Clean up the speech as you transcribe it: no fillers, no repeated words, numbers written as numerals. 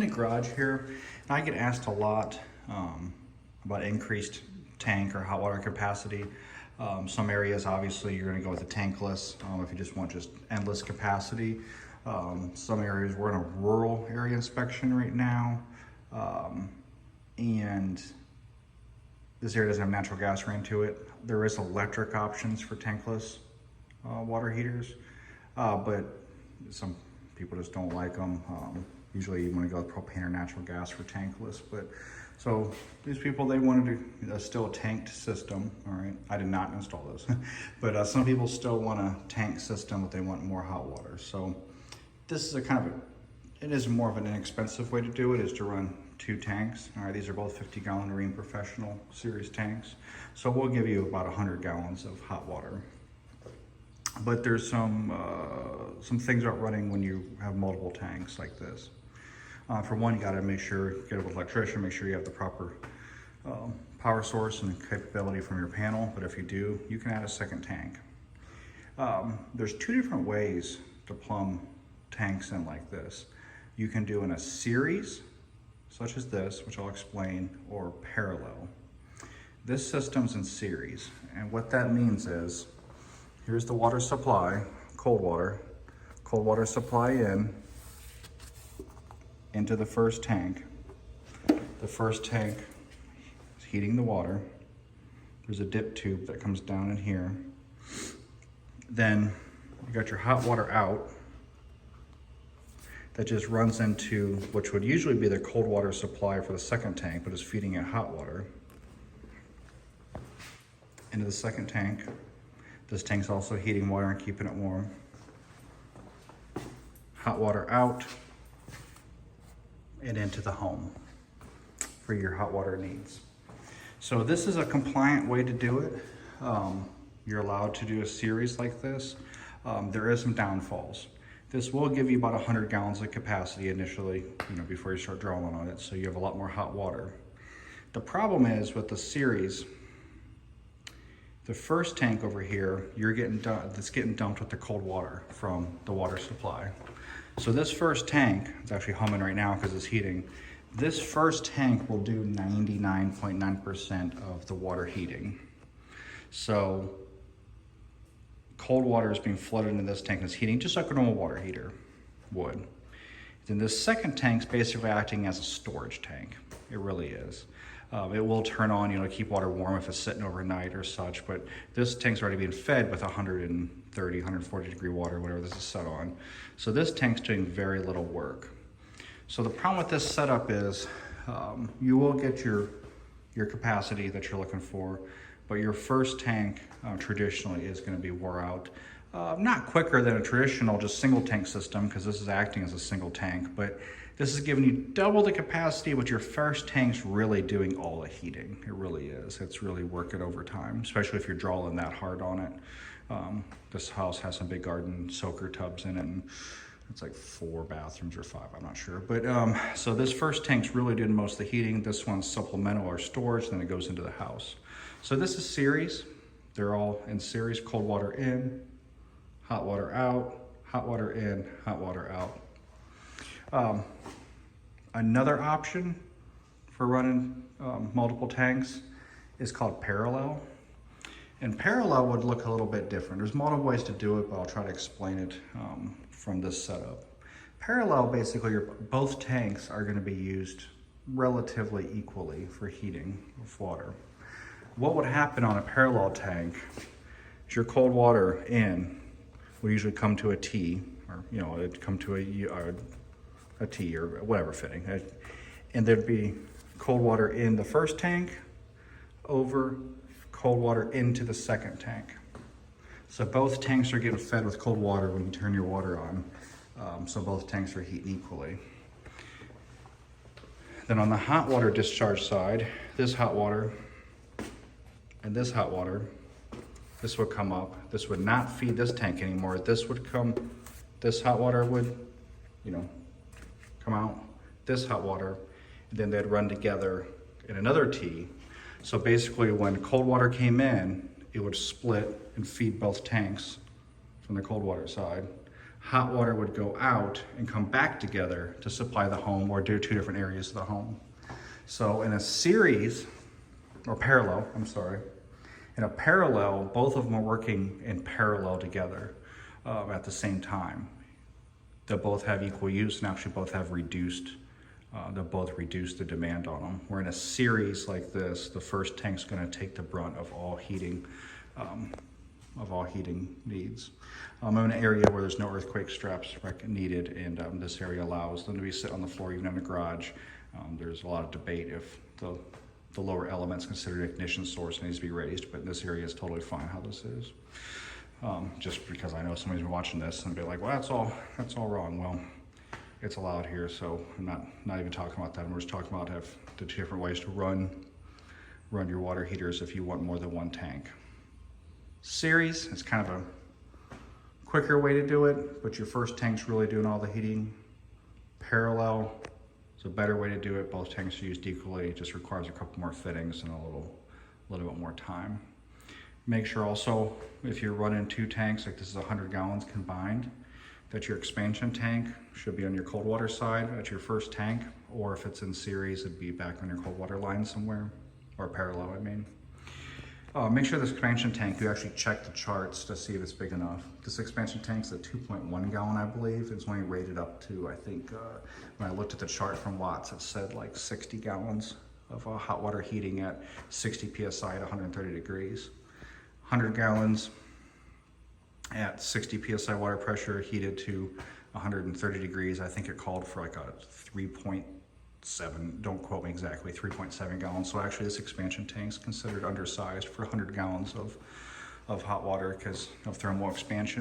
In the garage here, and I get asked a lot about increased tank or hot water capacity. Some areas, obviously, you're going to go with a tankless if you just want just endless capacity. Some areas, we're in a rural area inspection right now, and this area doesn't have natural gas ran to it. There is electric options for tankless water heaters, but some people just don't like them. Usually you want to go with propane or natural gas for tankless, but so these people, they wanted to still a tanked system. All right, I did not install this, but some people still want a tank system, but they want more hot water. So this is a kind of it is more of an inexpensive way to do it, is to run 2 tanks. All right, these are both 50-gallon Rheem Professional Series tanks. So we'll give you about 100 gallons of hot water. But there's some things about running when you have multiple tanks like this. For one, you got to make sure, get an electrician, make sure you have the proper power source and capability from your panel. But if you do, you can add a second tank. There's 2 different ways to plumb tanks in like this. You can do in a series, such as this, which I'll explain, or parallel. This system's in series, and what that means is, here's the water supply, cold water supply into the first tank. The first tank is heating the water. There's a dip tube that comes down in here. Then you got your hot water out that just runs into, which would usually be the cold water supply for the second tank, but is feeding it hot water into the second tank. This tank's also heating water and keeping it warm. Hot water out and into the home for your hot water needs. So this is a compliant way to do it. You're allowed to do a series like this. There is some downfalls. This will give you about 100 gallons of capacity initially, before you start drawing on it, so you have a lot more hot water. The problem is with the series, the first tank over here, it's getting dumped with the cold water from the water supply. So this first tank, it's actually humming right now because it's heating. This first tank will do 99.9% of the water heating. So cold water is being flooded into this tank and it's heating just like a normal water heater would. Then this second tank's basically acting as a storage tank. It really is. It will turn on, to keep water warm if it's sitting overnight or such, but this tank's already being fed with 130, 140 degree water, whatever this is set on. So this tank's doing very little work. So the problem with this setup is you will get your capacity that you're looking for, but your first tank traditionally is going to be wore out. Not quicker than a traditional just single tank system, because this is acting as a single tank, but this is giving you double the capacity, but your first tank's really doing all the heating. It really is. It's really working overtime, especially if you're drawing that hard on it. This house has some big garden soaker tubs in it, and it's like 4 bathrooms or 5, I'm not sure. But so this first tank's really doing most of the heating. This one's supplemental or storage, then it goes into the house. So this is series. They're all in series, cold water in, hot water out, hot water in, hot water out. Another option for running multiple tanks is called parallel. And parallel would look a little bit different. There's multiple ways to do it, but I'll try to explain it from this setup. Parallel, basically, both tanks are going to be used relatively equally for heating of water. What would happen on a parallel tank is your cold water in will usually come to a T, or it'd come to a T or whatever fitting, and there'd be cold water in the first tank over cold water into the second tank. So both tanks are getting fed with cold water when you turn your water on, so both tanks are heating equally. Then on the hot water discharge side, this hot water and this hot water, this would come up. This would not feed this tank anymore. This hot water would, come out, this hot water, and then they'd run together in another T. So basically when cold water came in, it would split and feed both tanks from the cold water side. hot water would go out and come back together to supply the home or do two different areas of the home. So in a series, or parallel, I'm sorry, in a parallel, both of them are working in parallel together at the same time. They'll both have equal use and actually both have reduced, they'll both reduce the demand on them. Where in a series like this, the first tank's gonna take the brunt of all heating needs. I'm in an area where there's no earthquake straps needed, and this area allows them to be sit on the floor even in the garage. There's a lot of debate if the lower element's considered an ignition source and needs to be raised, but this area is totally fine how this is. Just because I know somebody's been watching this and be like, well, that's all wrong. Well, it's allowed here, so I'm not even talking about that. I'm just talking about the two different ways to run your water heaters if you want more than one tank. Series is kind of a quicker way to do it, but your first tank's really doing all the heating. Parallel is a better way to do it. Both tanks are used equally. It just requires a couple more fittings and a little bit more time. Make sure also, if you're running two tanks, like this is 100 gallons combined, that your expansion tank should be on your cold water side at your first tank, or if it's in series, it'd be back on your cold water line somewhere, or parallel, I mean. Make sure this expansion tank, you actually check the charts to see if it's big enough. This expansion tank's a 2.1 gallon, I believe. It's only rated up to, I think, when I looked at the chart from Watts, it said like 60 gallons of hot water heating at 60 PSI at 130 degrees. 100 gallons at 60 PSI water pressure heated to 130 degrees. I think it called for like a 3.7, don't quote me exactly, 3.7 gallons. So actually this expansion tank's considered undersized for 100 gallons of hot water because of thermal expansion.